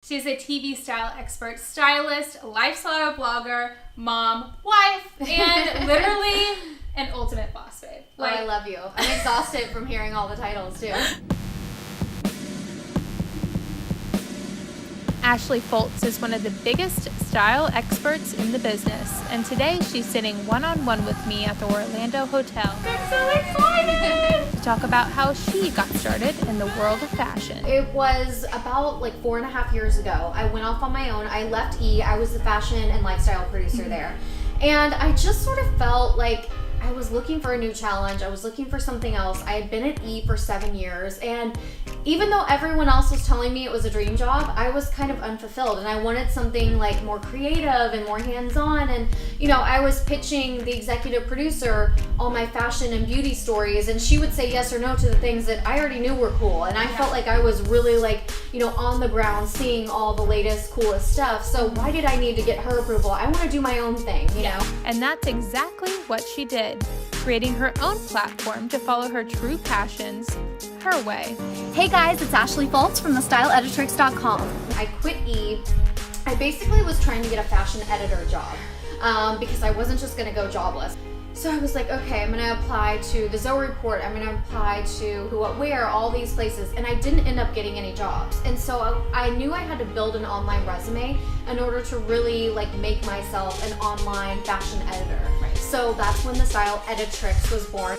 She's a TV style expert, stylist, lifestyle blogger, mom, wife, and literally an ultimate boss babe. I love you. I'm exhausted from hearing all the titles too. Ashley Fultz is one of the biggest style experts in the business, and today she's sitting one-on-one with me at the Orlando Hotel. I'm so excited! To talk about how she got started in the world of fashion. It was about 4.5 years ago. I went off on my own. I left E. I was the fashion and lifestyle producer there. And I just sort of felt like I was looking for a new challenge. I was looking for something else. I had been at E for 7 years, and even though everyone else was telling me it was a dream job, I was kind of unfulfilled, and I wanted something more creative and more hands-on. And I was pitching the executive producer all my fashion and beauty stories, and she would say yes or no to the things that I already knew were cool, and I felt like I was really on the ground seeing all the latest coolest stuff. So why did I need to get her approval? I want to do my own thing, you know? And that's exactly what she did, creating her own platform to follow her true passions her way. Hey guys, it's Ashley Fultz from the StyleEditrix.com. I quit E. I basically was trying to get a fashion editor job because I wasn't just going to go jobless. So I was like, okay, I'm going to apply to the Zoe Report. I'm going to apply to Who What Wear, all these places. And I didn't end up getting any jobs. And so I knew I had to build an online resume in order to really make myself an online fashion editor. Right. So that's when the Style Editrix was born.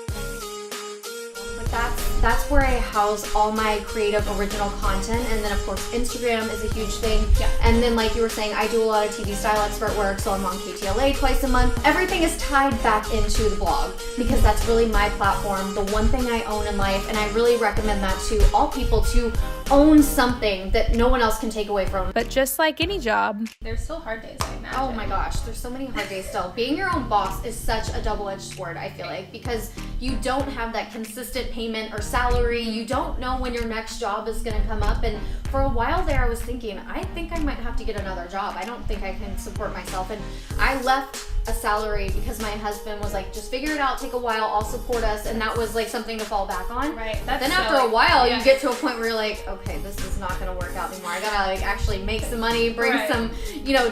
That's where I house all my creative original content, and then of course Instagram is a huge thing. Yeah. And then like you were saying, I do a lot of TV style expert work, so I'm on KTLA twice a month. Everything is tied back into the blog because that's really my platform, the one thing I own in life, and I really recommend that to all people to own something that no one else can take away from. But just like any job, there's still hard days, I imagine. Oh my gosh, there's so many hard days still. Being your own boss is such a double-edged sword, I feel like, because you don't have that consistent payment or salary. You don't know when your next job is going to come up. And for a while there, I was thinking, I think I might have to get another job. I don't think I can support myself. And I left a salary because my husband was like, just figure it out, take a while, I'll support us. And that was like something to fall back on. Right. Then after a while, you get to a point where you're like, okay, this is not going to work out anymore. I gotta actually make some money, bring some,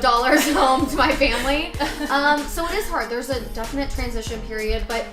dollars home to my family. So it is hard. There's a definite transition period, but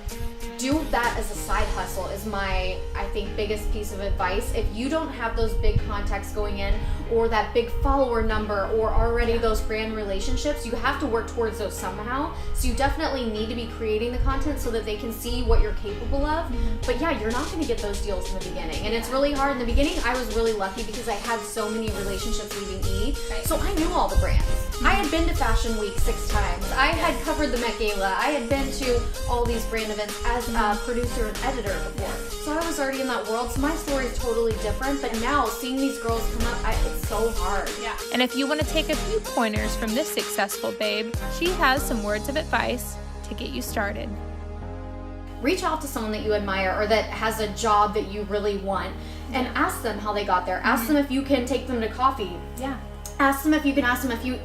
do that as a side hustle is my, I think, biggest piece of advice. If you don't have those big contacts going in or that big follower number or already those brand relationships, you have to work towards those somehow. So you definitely need to be creating the content so that they can see what you're capable of. But yeah, you're not going to get those deals in the beginning. And it's really hard. In the beginning, I was really lucky because I had so many relationships leaving E. So I knew all the brands. I had been to Fashion Week 6 times. I had covered the Met Gala. I had been to all these brand events as a producer and editor before. So I was already in that world. So my story is totally different. But now seeing these girls come up, it's so hard. Yeah. And if you want to take a few pointers from this successful babe, she has some words of advice to get you started. Reach out to someone that you admire or that has a job that you really want and ask them how they got there. Ask them if you can take them to coffee. Yeah. Ask them if you can ask them a few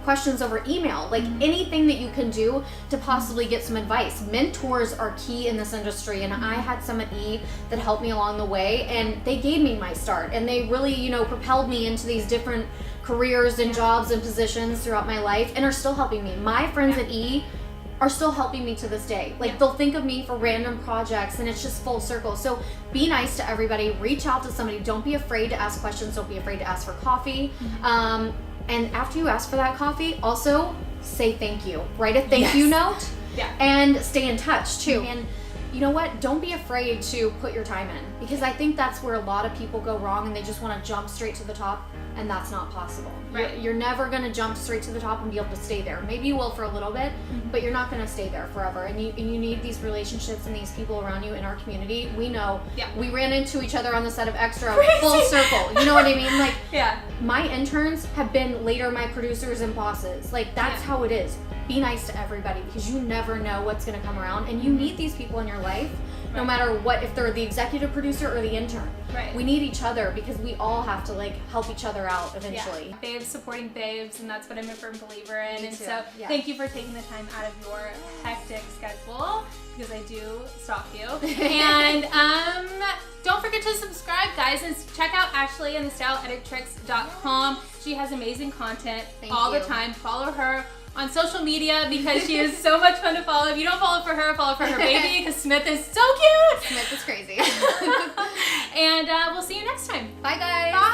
questions over email, anything that you can do to possibly get some advice. Mentors are key in this industry, and I had some at E that helped me along the way, and they gave me my start, and they really, propelled me into these different careers and jobs and positions throughout my life, and are still helping me. My friends at E are still helping me to this day. They'll think of me for random projects, and it's just full circle. So be nice to everybody, reach out to somebody. Don't be afraid to ask questions. Don't be afraid to ask for coffee. And after you ask for that coffee, also say thank you. Write a thank you note and stay in touch too. And you know what? Don't be afraid to put your time in, because I think that's where a lot of people go wrong and they just want to jump straight to the top, and that's not possible. Right. You're never going to jump straight to the top and be able to stay there. Maybe you will for a little bit, but you're not going to stay there forever. And you need these relationships and these people around you in our community. We know we ran into each other on the set of Extra, full circle. You know what I mean? My interns have been later my producers and bosses. That's how it is. Be nice to everybody, because you never know what's going to come around, and you need these people in your life no matter what, if they're the executive producer or the intern. Right. We need each other because we all have to like help each other out eventually. Yeah. Babes supporting babes, and that's what I'm a firm believer in. Me And too. so Yeah. thank you for taking the time out of your hectic schedule, because I do stalk you. And don't forget to subscribe, guys, and check out Ashley and the StyleEditrix.com. She has amazing content all the time. Follow her on social media because she is so much fun to follow. If you don't follow for her baby, because Smith is so cute. Smith is crazy. And we'll see you next time. Bye, guys. Bye.